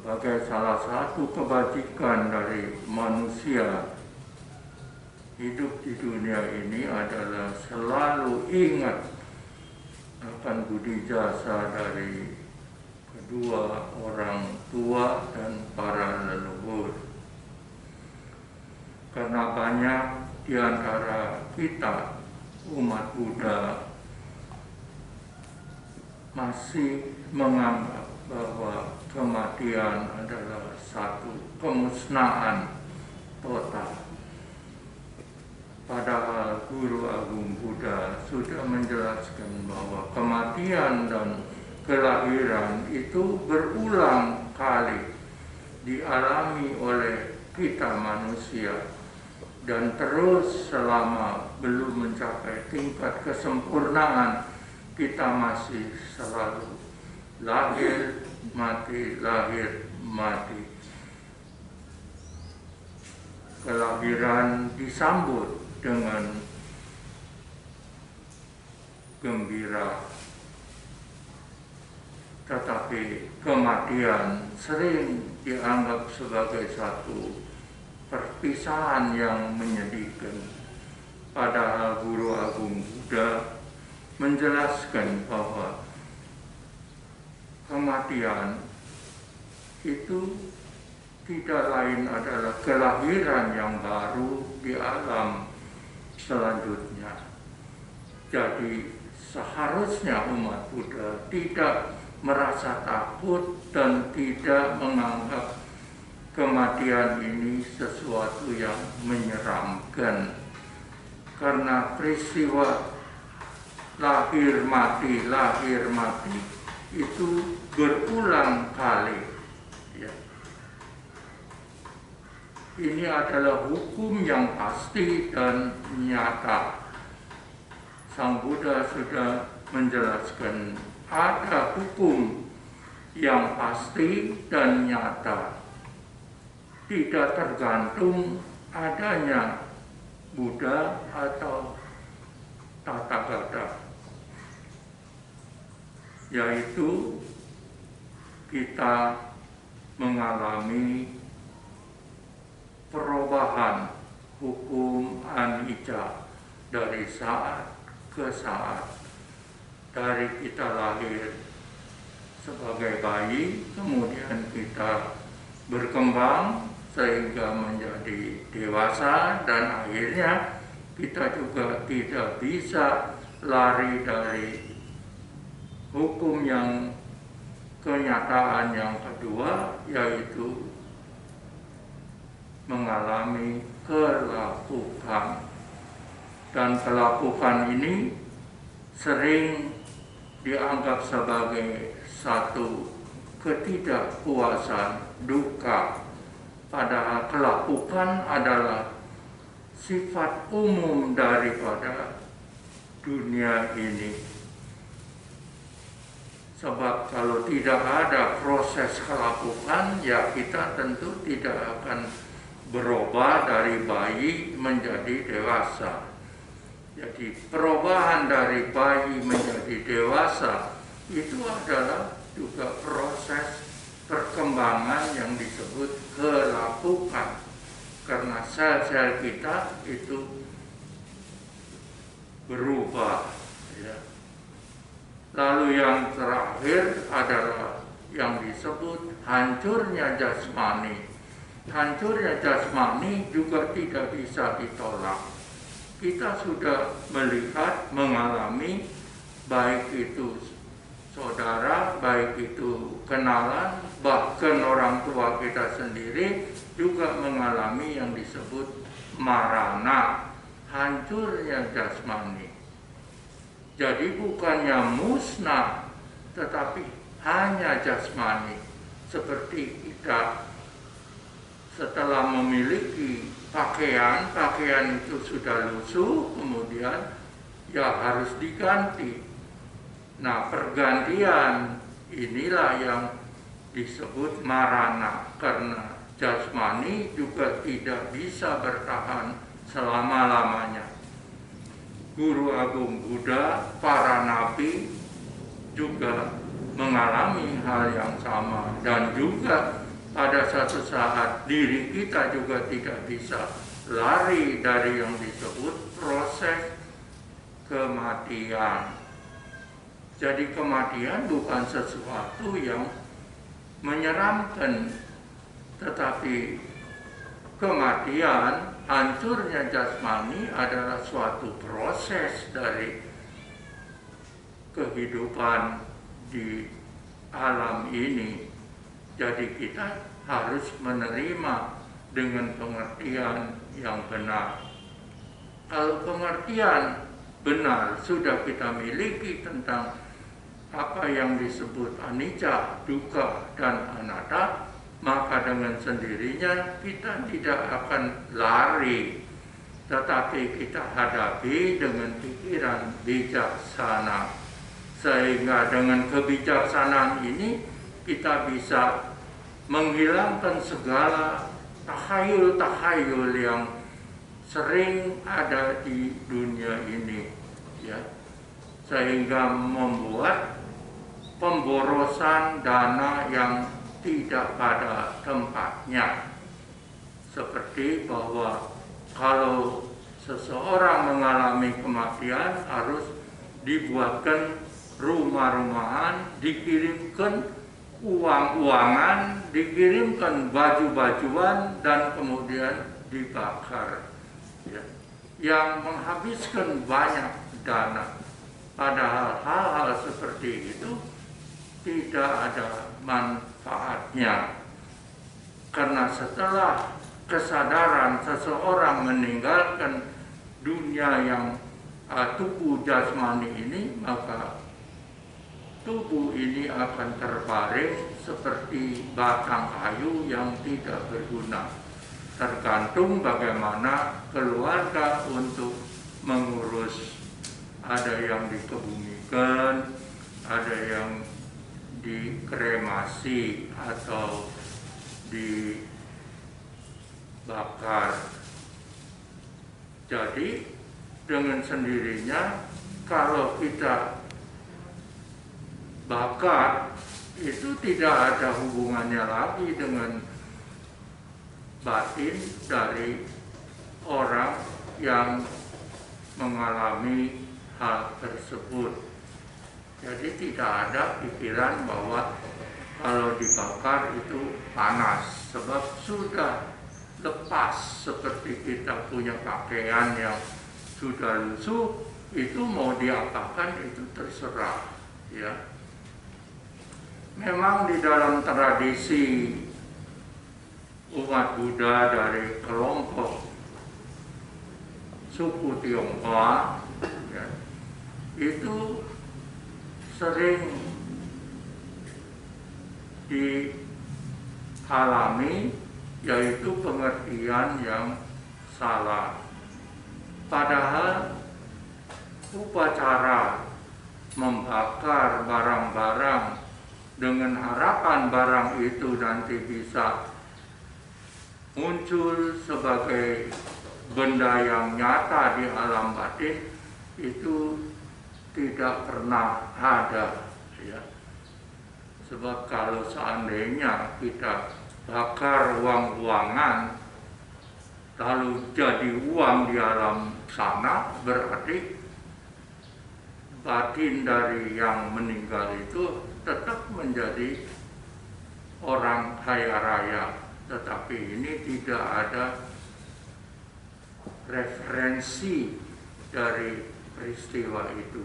sebagai salah satu kebajikan dari manusia hidup di dunia ini adalah selalu ingat akan budi jasa dari kedua orang tua dan para leluhur. Karena banyak di antara kita umat Buddha masih menganggap bahwa kematian adalah satu kemusnahan total. Padahal Guru Agung Buddha sudah menjelaskan bahwa kematian dan kelahiran itu berulang kali dialami oleh kita manusia, dan terus selama belum mencapai tingkat kesempurnaan, kita masih selalu lahir, mati, lahir, mati. Kelahiran disambut dengan gembira, tetapi kematian sering dianggap sebagai satu perpisahan yang menyedihkan. Padahal Guru Agung Buddha menjelaskan bahwa kematian itu tidak lain adalah kelahiran yang baru di alam selanjutnya. Jadi seharusnya umat Buddha tidak merasa takut dan tidak menganggap kematian ini sesuatu yang menyeramkan, karena peristiwa lahir mati itu berulang kali. Ya. Ini adalah hukum yang pasti dan nyata. Sang Buddha sudah menjelaskan ada hukum yang pasti dan nyata, tidak tergantung adanya Buddha atau Tathagata, yaitu kita mengalami perubahan hukum anicca dari saat ke saat. Dari kita lahir sebagai bayi, kemudian kita berkembang sehingga menjadi dewasa, dan akhirnya kita juga tidak bisa lari dari hukum yang kenyataan yang kedua, yaitu mengalami kelapukan. Dan kelapukan ini sering dianggap sebagai satu ketidakpuasan, duka. Padahal kelapukan adalah sifat umum daripada dunia ini. Sebab kalau tidak ada proses kelapukan, ya kita tentu tidak akan berubah dari bayi menjadi dewasa. Jadi perubahan dari bayi menjadi dewasa itu adalah juga proses perkembangan yang disebut kelapukan, karena sel-sel kita itu berubah. Ya. Lalu yang terakhir adalah yang disebut hancurnya jasmani. Hancurnya jasmani juga tidak bisa ditolak. Kita sudah melihat, mengalami, baik itu saudara, baik itu kenalan, bahkan orang tua kita sendiri juga mengalami yang disebut marana, hancurnya jasmani. Jadi bukannya musnah, tetapi hanya jasmani. Seperti kita setelah memiliki pakaian itu sudah lusuh, kemudian ya harus diganti. Nah, pergantian inilah yang disebut marana, karena jasmani juga tidak bisa bertahan selama-lamanya. Guru Agung Buddha, para nabi juga mengalami hal yang sama, dan juga pada satu saat diri kita juga tidak bisa lari dari yang disebut proses kematian. Jadi kematian bukan sesuatu yang menyeramkan, tetapi kematian, hancurnya jasmani adalah suatu proses dari kehidupan di alam ini. Jadi kita harus menerima dengan pengertian yang benar. Kalau pengertian benar sudah kita miliki tentang apa yang disebut anicca, dukkha, dan anatta, maka dengan sendirinya kita tidak akan lari, tetapi kita hadapi dengan pikiran bijaksana. Sehingga dengan kebijaksanaan ini kita bisa menghilangkan segala tahayul-tahayul yang sering ada di dunia ini, ya, sehingga membuat pemborosan dana yang tidak pada tempatnya. Seperti bahwa kalau seseorang mengalami kematian harus dibuatkan rumah-rumahan, dikirimkan uang-uangan, dikirimkan baju-bajuan, dan kemudian dibakar, ya, yang menghabiskan banyak dana. Padahal hal-hal seperti itu tidak ada manfaatnya, karena setelah kesadaran seseorang meninggalkan dunia yang tubuh jasmani ini, maka tubuh ini akan terbaring seperti batang kayu yang tidak berguna. Tergantung bagaimana keluarga untuk mengurus. Ada yang dikebumikan, ada yang dikremasi atau dibakar. Jadi dengan sendirinya kalau kita bakar, itu tidak ada hubungannya lagi dengan batin dari orang yang mengalami hal tersebut. Jadi tidak ada pikiran bahwa kalau dibakar itu panas, sebab sudah lepas. Seperti kita punya pakaian yang sudah lusuh, itu mau diapakan itu terserah, ya. Memang di dalam tradisi umat Buddha dari kelompok suku Tionghoa, ya, itu sering dialami, yaitu pengertian yang salah. Padahal upacara membakar barang-barang dengan harapan barang itu nanti bisa muncul sebagai benda yang nyata di alam batin, itu tidak pernah ada, ya. Sebab kalau seandainya kita bakar uang-uangan lalu jadi uang di alam sana, berarti batin dari yang meninggal itu tetap menjadi orang kaya raya. Tetapi ini tidak ada referensi dari peristiwa itu.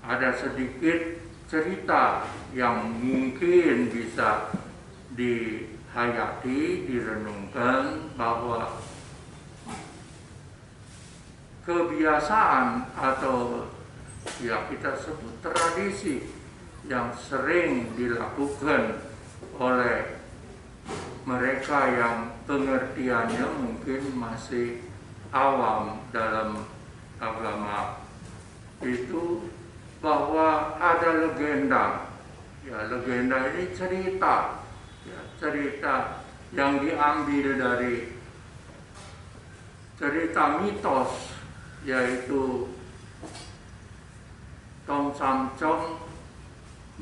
Ada sedikit cerita yang mungkin bisa dihayati, direnungkan, bahwa kebiasaan atau ya kita sebut tradisi yang sering dilakukan oleh mereka yang pengertiannya mungkin masih awam dalam agama itu, bahwa ada legenda. Ya, legenda ini cerita, ya, cerita yang diambil dari cerita mitos, yaitu Tong Sam Chong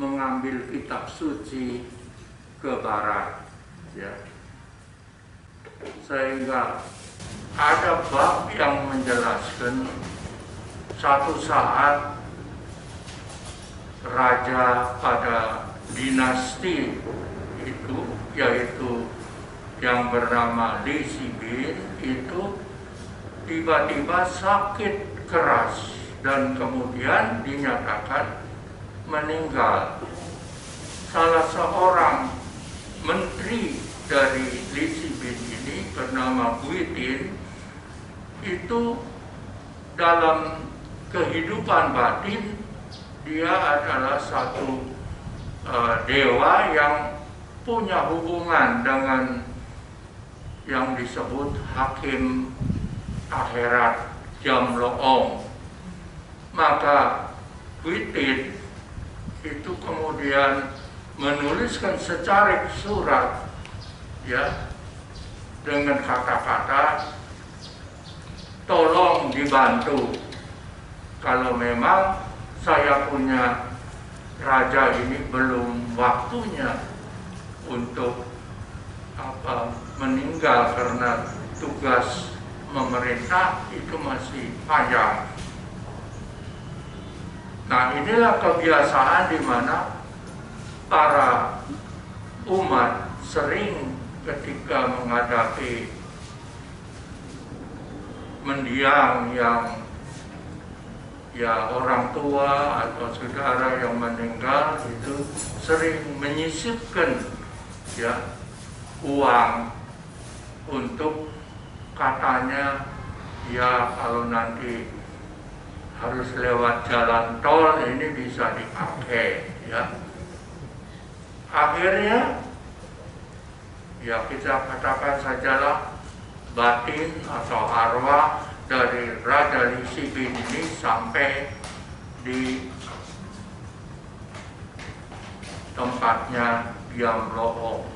mengambil kitab suci ke barat. ya. Sehingga ada bab yang menjelaskan satu saat raja pada dinasti itu, yaitu yang bernama Li Shibin, itu tiba-tiba sakit keras dan kemudian dinyatakan meninggal. Salah seorang menteri dari Li Shibin ini bernama Guitin itu dalam kehidupan batin dia adalah satu dewa yang punya hubungan dengan yang disebut hakim akhirat Jamloong. Maka Guitin itu kemudian menuliskan secarik surat, ya, dengan kata-kata tolong dibantu kalau memang saya punya raja ini belum waktunya untuk meninggal karena tugas memerintah itu masih panjang. Nah, inilah kebiasaan di mana para umat sering ketika menghadapi mendiang yang ya orang tua atau saudara yang meninggal itu sering menyisipkan ya uang untuk katanya ya kalau nanti harus lewat jalan tol ini bisa dipakai ya. Akhirnya ya kita katakan sajalah batin atau arwah dari Raja Li Shibin ini sampai di tempatnya Jamloong.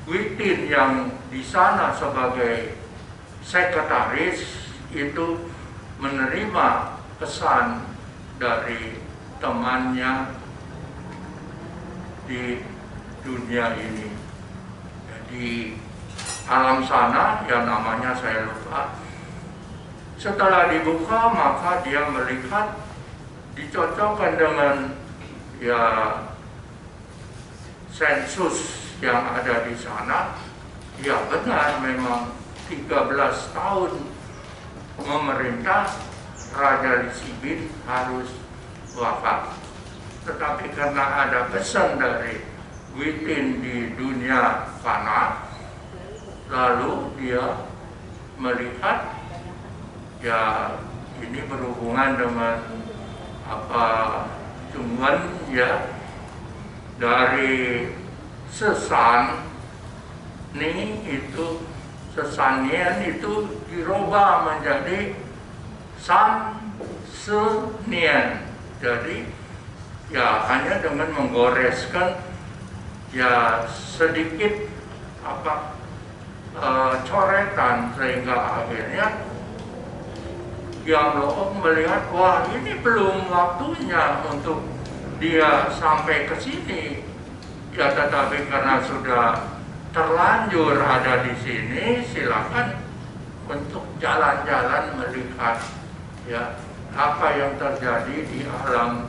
Guitin yang di sana sebagai sekretaris itu menerima pesan dari temannya di dunia ini. Jadi alam sana yang namanya saya lupa. Setelah dibuka maka dia melihat dicocokkan dengan ya sensus yang ada di sana. Ya benar, memang 13 tahun memerintah Raja Li Shibin harus wafat. Tetapi karena ada pesan dari Guitin di dunia fana, lalu dia melihat ya ini berhubungan dengan apa cuman ya dari sesan nih itu sesanian itu dirubah menjadi san senian. Jadi ya hanya dengan menggoreskan ya sedikit apa coretan sehingga akhirnya Jamloong melihat wah ini belum waktunya untuk dia sampai ke sini. Ya tetapi karena sudah terlanjur ada di sini, silakan untuk jalan-jalan melihat ya apa yang terjadi di alam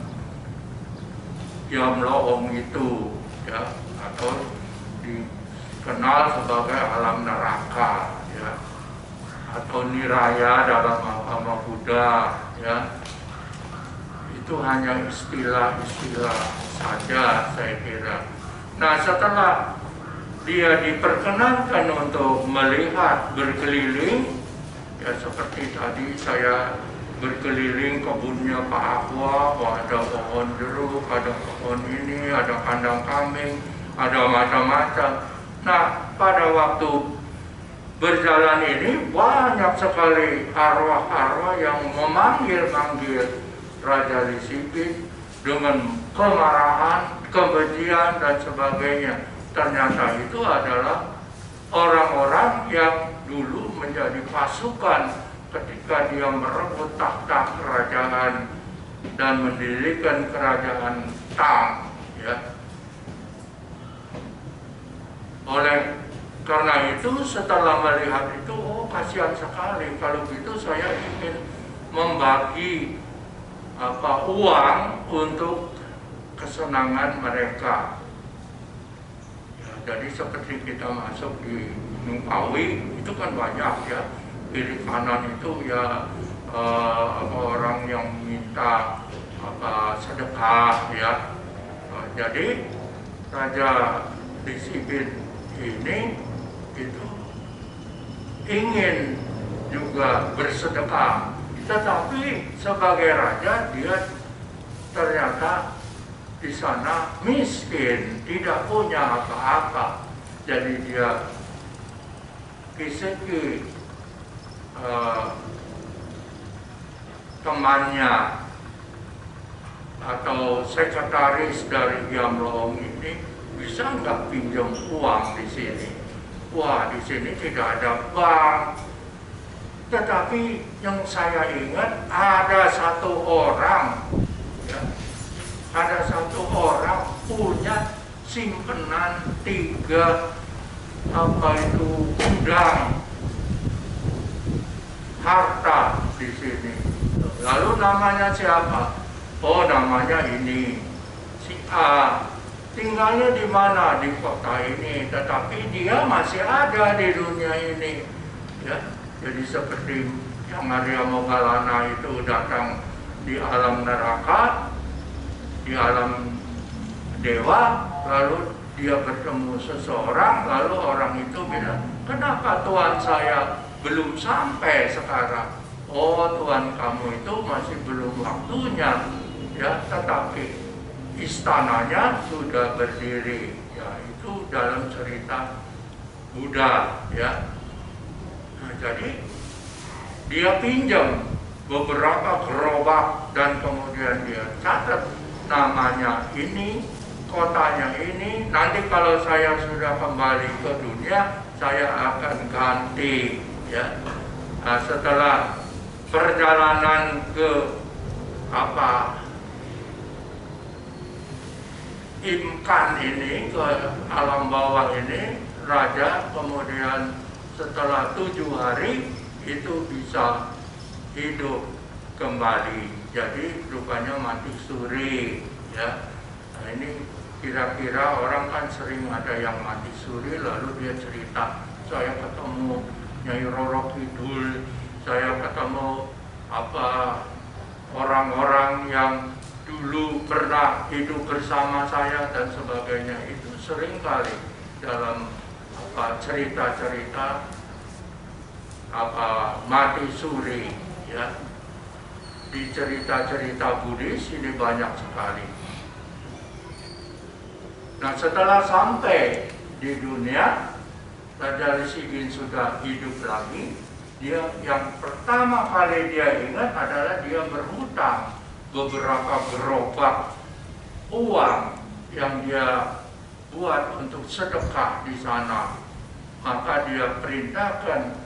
Jamloong itu ya, atau dikenal sebagai alam neraka ya, atau niraya dalam agama Buddha ya. Itu hanya istilah-istilah saja saya kira. Nah, setelah dia diperkenankan untuk melihat berkeliling, ya seperti tadi saya berkeliling kebunnya Pak Akwa, ada pohon jeruk, ada pohon ini, ada kandang kambing, ada macam-macam. Nah, pada waktu berjalan ini banyak sekali arwah-arwah yang memanggil-manggil Raja Li Shibin dengan kemarahan, kebencian dan sebagainya. Ternyata itu adalah orang-orang yang dulu menjadi pasukan ketika dia merebut takhta kerajaan dan mendirikan kerajaan Tang ya. itu setelah melihat itu, oh kasihan sekali, kalau gitu saya ingin membagi uang untuk kesenangan mereka. Ya, jadi seperti kita masuk di Nungkawi itu kan banyak ya, kiri kanan itu ya orang yang minta sedekah ya. Jadi Raja Disibin ini itu ingin juga bersedekah, tetapi sebagai raja dia ternyata di sana miskin, tidak punya apa-apa. Jadi dia kiseki temannya atau sekretaris dari Gyamloong ini, bisa nggak pinjam uang di sini? Wah, di sini tidak ada bank. Tetapi yang saya ingat ada satu orang, ya, ada satu orang punya simpenan 3 gudang harta di sini. Lalu namanya siapa? Oh, namanya ini si A. Tinggalnya di mana? Di kota ini. Tetapi dia masih ada di dunia ini. Ya, jadi seperti yang Arya Moggallana itu datang di alam neraka, di alam dewa, lalu dia bertemu seseorang, lalu orang itu bilang, kenapa Tuhan saya belum sampai sekarang? Oh, Tuhan kamu itu masih belum waktunya, ya, tetapi istananya sudah berdiri, ya, itu dalam cerita Buddha, ya. Nah, jadi dia pinjam beberapa gerobak dan kemudian dia catat namanya ini, kotanya ini. Nanti kalau saya sudah kembali ke dunia, saya akan ganti, ya. Nah, setelah perjalanan ke Imkan ini, ke alam bawah ini, raja kemudian setelah 7 hari itu bisa hidup kembali. Jadi rupanya mati suri, ya. Nah, ini kira-kira orang kan sering ada yang mati suri, lalu dia cerita, saya ketemu Nyai Roro Kidul, saya ketemu orang-orang yang dulu pernah hidup bersama saya dan sebagainya. Itu sering kali dalam cerita-cerita mati suri, ya. Di cerita-cerita Buddhis ini banyak sekali. Nah, setelah sampai di dunia, Raja Disibin sudah hidup lagi. Dia yang pertama kali dia ingat adalah dia berhutang beberapa gerobak uang yang dia buat untuk sedekah di sana. Maka dia perintahkan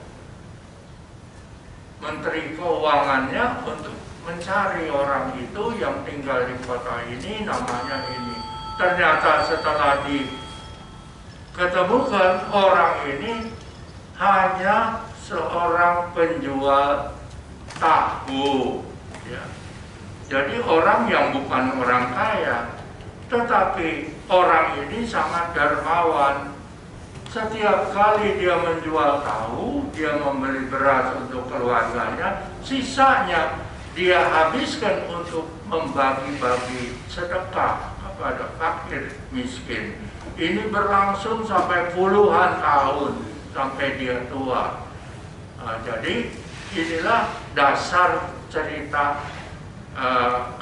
Menteri Keuangannya untuk mencari orang itu yang tinggal di kota ini, namanya ini. Ternyata setelah diketemukan, orang ini hanya seorang penjual tahu, ya. Jadi orang yang bukan orang kaya, tetapi orang ini sangat dermawan. Setiap kali dia menjual tahu, dia membeli beras untuk keluarganya, sisanya dia habiskan untuk membagi-bagi sedekah kepada fakir miskin. Ini berlangsung sampai puluhan tahun, sampai dia tua. Nah, jadi inilah dasar cerita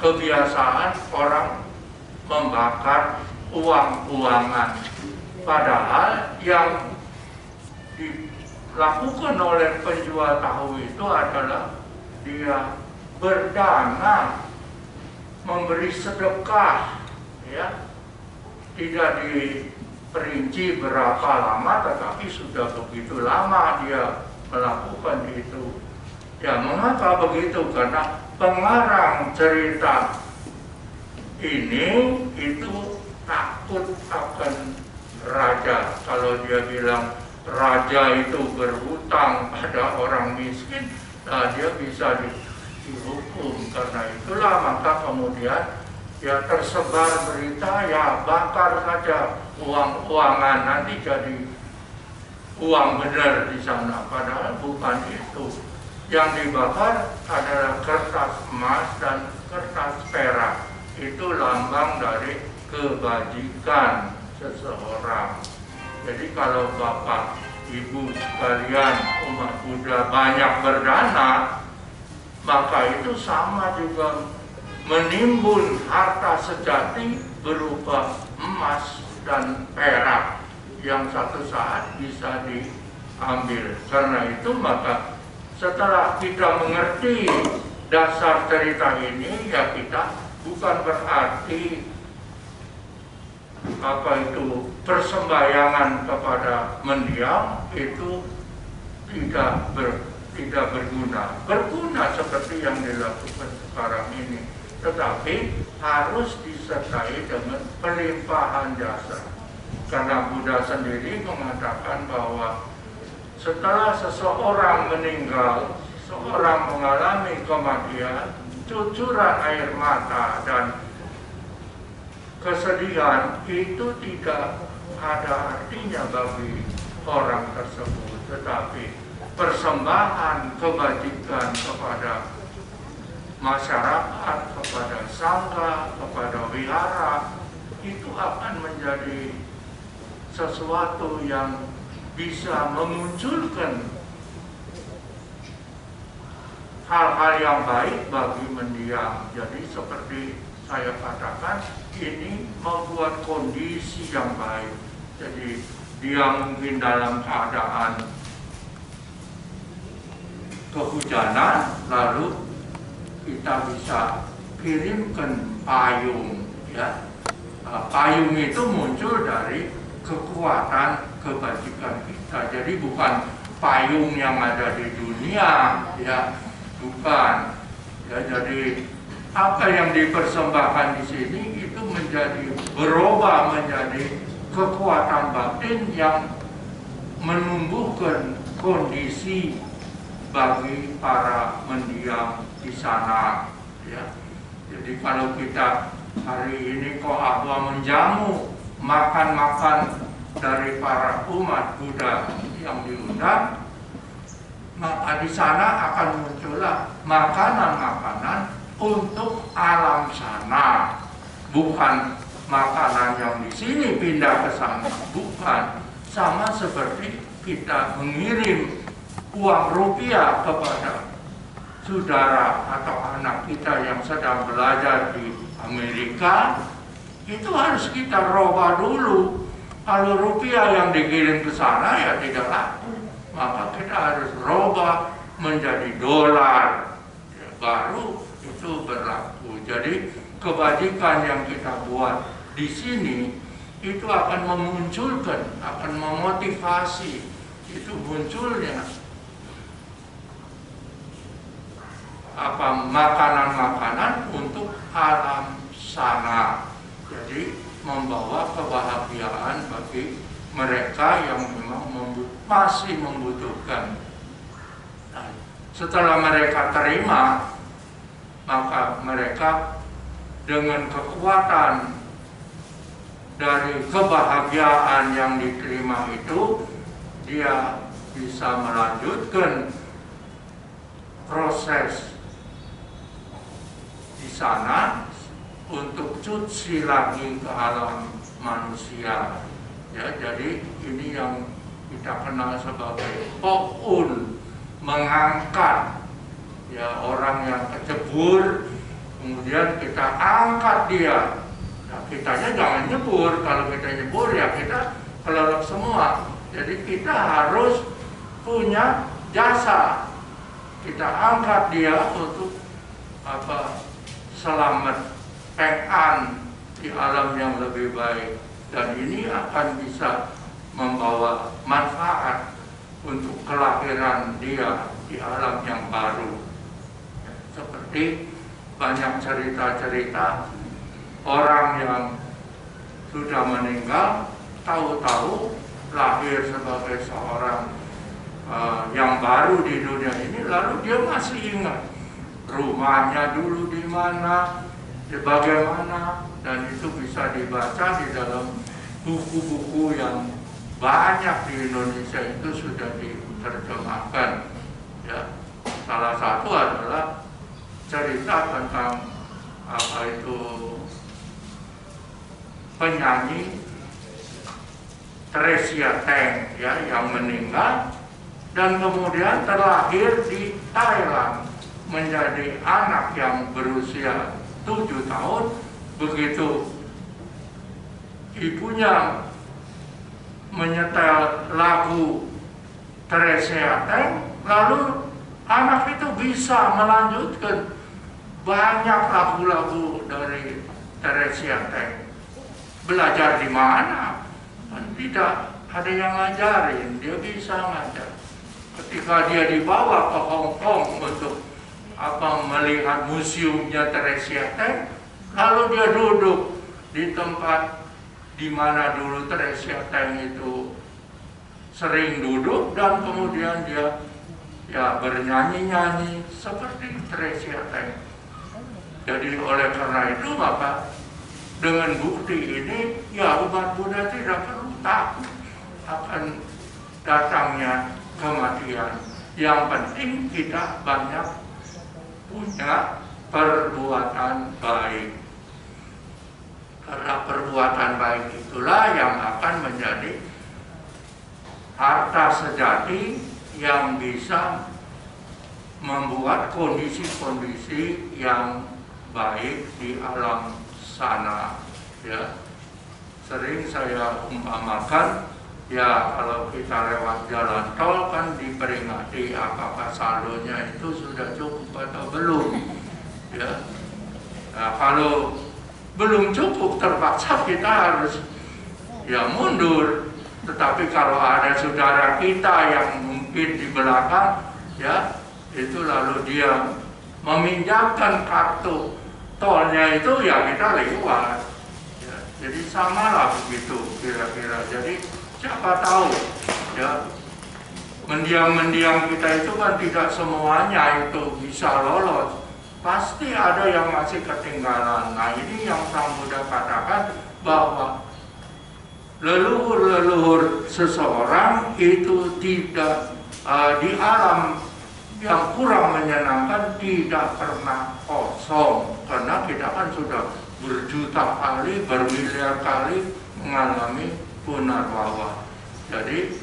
kebiasaan orang membakar uang-uangan. Padahal yang dilakukan oleh penjual tahu itu adalah dia berdana, memberi sedekah, ya. Tidak diperinci berapa lama, tetapi sudah begitu lama dia melakukan itu. Ya, mengapa begitu? Karena pengarang cerita ini itu takut akan raja. Kalau dia bilang, raja itu berhutang pada orang miskin, nah dia bisa dihukum. Karena itulah maka kemudian ya tersebar berita, ya bakar saja uang-uangan, nanti jadi uang benar di sana. Padahal bukan itu. Yang dibakar adalah kertas emas dan kertas perak. Itu lambang dari kebajikan seseorang. Jadi kalau Bapak, Ibu sekalian, umat Buddha banyak berdana, maka itu sama juga menimbun harta sejati berupa emas dan perak yang satu saat bisa diambil. Karena itu maka setelah kita mengerti dasar cerita ini, ya kita bukan berarti persembahyangan kepada mendiang itu tidak berguna. Berguna seperti yang dilakukan sekarang ini, tetapi harus disertai dengan pelimpahan jasa. Karena Buddha sendiri mengatakan bahwa setelah seseorang meninggal, seseorang mengalami kematian, cucuran air mata dan kesedihan itu tidak ada artinya bagi orang tersebut, tetapi persembahan kebajikan kepada masyarakat, kepada sangga, kepada wihara, itu akan menjadi sesuatu yang bisa memunculkan hal-hal yang baik bagi mendiang. Jadi seperti saya katakan, ini membuat kondisi yang baik. Jadi dia mungkin dalam keadaan kehujanan, lalu kita bisa kirimkan payung, ya. Payung itu muncul dari kekuatan kebajikan kita. Jadi bukan payung yang ada di dunia, ya, bukan. Ya, jadi apa yang dipersembahkan di sini itu berubah menjadi kekuatan batin yang menumbuhkan kondisi bagi para mendiang di sana. Ya. Jadi kalau kita hari ini kok Abah menjamu makan-makan dari para umat Buddha yang diundang, maka di sana akan muncullah makanan-makanan untuk alam sana, bukan makanan yang di sini pindah ke sana, bukan. Sama seperti kita mengirim uang rupiah kepada saudara atau anak kita yang sedang belajar di Amerika, itu harus kita rubah dulu. Kalau rupiah yang dikirim ke sana ya tidak laku, maka kita harus rubah menjadi dolar, ya, baru itu berlaku. Jadi kebajikan yang kita buat di sini itu akan memunculkan, akan memotivasi itu munculnya makanan-makanan untuk alam sana. Jadi membawa kebahagiaan bagi mereka yang memang masih membutuhkan. Nah, setelah mereka terima, maka mereka dengan kekuatan dari kebahagiaan yang diterima itu, dia bisa melanjutkan proses di sana untuk cuci lagi ke alam manusia. Ya, jadi ini yang kita kenal sebagai pokun, mengangkat. Ya, orang yang kecebur, kemudian kita angkat dia. Nah, kitanya jangan nyebur. Kalau kita nyebur ya kita kelelep semua. Jadi kita harus punya jasa. Kita angkat dia untuk selamat pengan di alam yang lebih baik. Dan ini akan bisa membawa manfaat untuk kelahiran dia di alam yang baru. Seperti banyak cerita-cerita orang yang sudah meninggal, tahu-tahu lahir sebagai seorang yang baru di dunia ini, lalu dia masih ingat rumahnya dulu di mana, di bagaimana, dan itu bisa dibaca di dalam buku-buku yang banyak di Indonesia itu sudah diterjemahkan. Ya, salah satu adalah cerita tentang apa itu penyanyi Theresia Teng, ya, yang meninggal dan kemudian terlahir di Thailand menjadi anak yang berusia 7 tahun. Begitu ibunya menyetel lagu Theresia Teng, lalu anak itu bisa melanjutkan banyak lagu-lagu dari Theresia Teng. Belajar di mana? Tidak ada yang ngajarin, dia bisa ngajar. Ketika dia dibawa ke Hong Kong untuk melihat museumnya Theresia Teng, lalu dia duduk di tempat di mana dulu Theresia Teng itu sering duduk, dan kemudian dia bernyanyi-nyanyi seperti Theresia Teng. Jadi oleh karena itu maka dengan bukti ini, ya, umat Buddha tidak perlu takut akan datangnya kematian. Yang penting kita banyak punya perbuatan baik. Karena perbuatan baik itulah yang akan menjadi harta sejati yang bisa membuat kondisi-kondisi yang baik di alam sana. Ya, sering saya umpamakan, ya, kalau kita lewat jalan tol kan diperingati apakah saldonya itu sudah cukup atau belum. Ya, nah, kalau belum cukup terpaksa kita harus mundur. Tetapi kalau ada saudara kita yang mungkin di belakang, ya, itu lalu dia meminjamkan kartu tolnya itu, ya, kita lewat. Ya, jadi samalah begitu kira-kira. Jadi siapa tahu, ya, mendiang-mendiang kita itu kan tidak semuanya itu bisa lolos. Pasti ada yang masih ketinggalan. Nah, ini yang Sang Buddha katakan bahwa leluhur-leluhur seseorang itu tidak di alam yang kurang menyenangkan tidak pernah kosong, karena kita kan sudah berjuta kali, bermiliar kali mengalami punarbawa. Jadi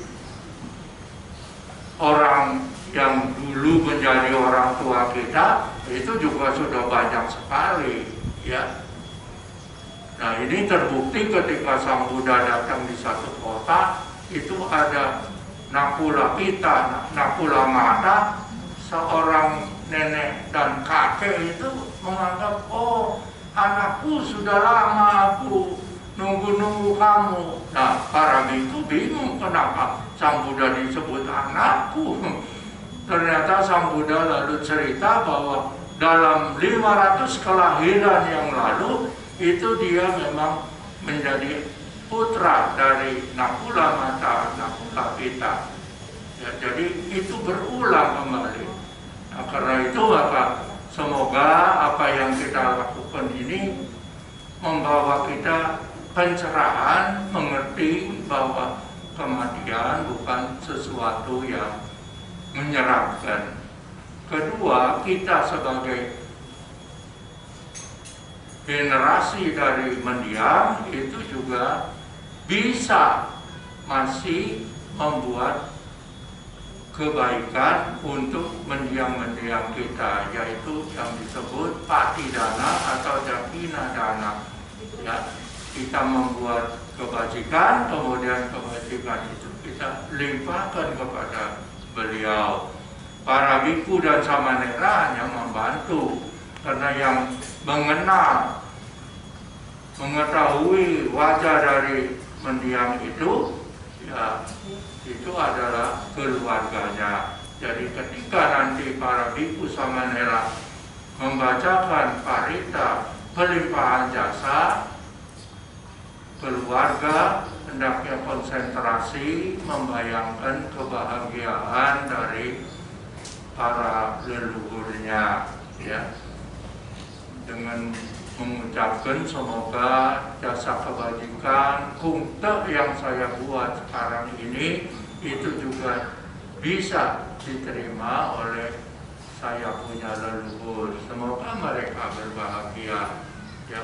orang yang dulu menjadi orang tua kita itu juga sudah banyak sekali, ya. Nah, ini terbukti ketika Sang Buddha datang di satu kota, itu ada Nakula Pita, Nakula Mata, seorang nenek dan kakek itu menganggap, oh, anakku sudah lama aku nunggu-nunggu kamu. Nah, para biku bingung kenapa Sang Buddha disebut anakku. Ternyata Sang Buddha lalu cerita bahwa dalam 500 kelahiran yang lalu itu dia memang menjadi putra dari Nakula Mata, Nakula Pita. Ya, jadi itu berulang kembali. Nah, karena itu maka semoga apa yang kita lakukan ini membawa kita pencerahan, mengerti bahwa kematian bukan sesuatu yang menyeramkan. Kedua, kita sebagai generasi dari mendiang itu juga bisa masih membuat kebaikan untuk mendiang-mendiang kita, yaitu yang disebut patidana atau jakina dana. Ya, kita membuat kebajikan, kemudian kebajikan itu kita limpahkan kepada beliau. Para biku dan samanera hanya membantu, karena yang mengetahui wajah dari mendiang itu, ya, itu adalah keluarganya. Jadi ketika nanti para biku samanera membacakan parita pelimpahan jasa keluarga hendaknya konsentrasi membayangkan kebahagiaan dari para leluhurnya, ya, dengan mengucapkan semoga jasa kebajikan kungte yang saya buat sekarang ini itu juga bisa diterima oleh saya punya leluhur. Semoga mereka berbahagia, ya.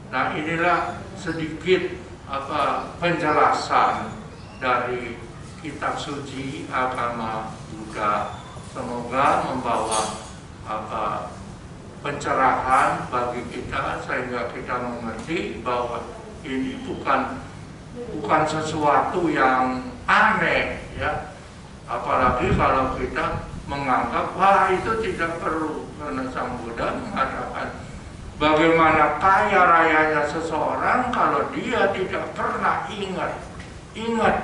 Nah, inilah sedikit penjelasan dari kitab suci agama Buddha. Semoga membawa pencerahan bagi kita sehingga kita mengerti bahwa ini bukan sesuatu yang aneh, ya. Apalagi kalau kita menganggap wah itu tidak perlu, karena Sang Buddha mengatakan bagaimana kaya rayanya seseorang kalau dia tidak pernah ingat,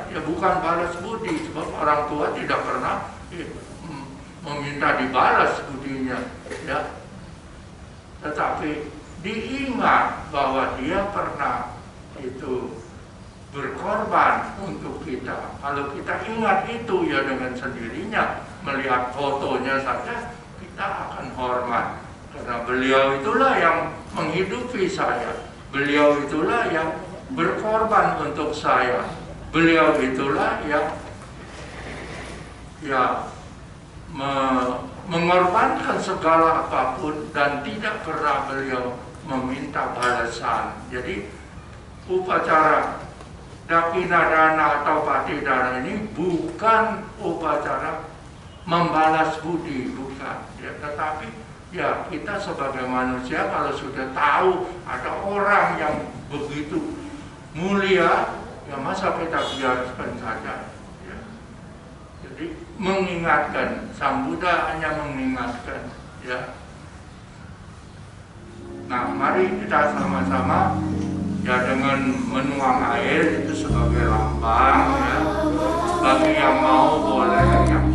ya, bukan balas budi, sebab orang tua tidak pernah meminta dibalas budinya, ya. Tetapi diingat bahwa dia pernah itu berkorban untuk kita. Kalau kita ingat itu, ya dengan sendirinya melihat fotonya saja kita akan hormat. Karena beliau itulah yang menghidupi saya. Beliau itulah yang berkorban untuk saya. Beliau itulah yang mengorbankan segala apapun dan tidak pernah beliau meminta balasan. Jadi upacara Dakinadana atau Patidana ini bukan upacara membalas budi, bukan, ya, tetapi ya kita sebagai manusia kalau sudah tahu ada orang yang begitu mulia, ya masa kita biarkan saja, ya. Jadi mengingatkan, Sang Buddha hanya mengingatkan, ya. Nah, mari kita sama-sama, ya, dengan menuang air itu sebagai lambang, ya. Bagi yang mau boleh, yang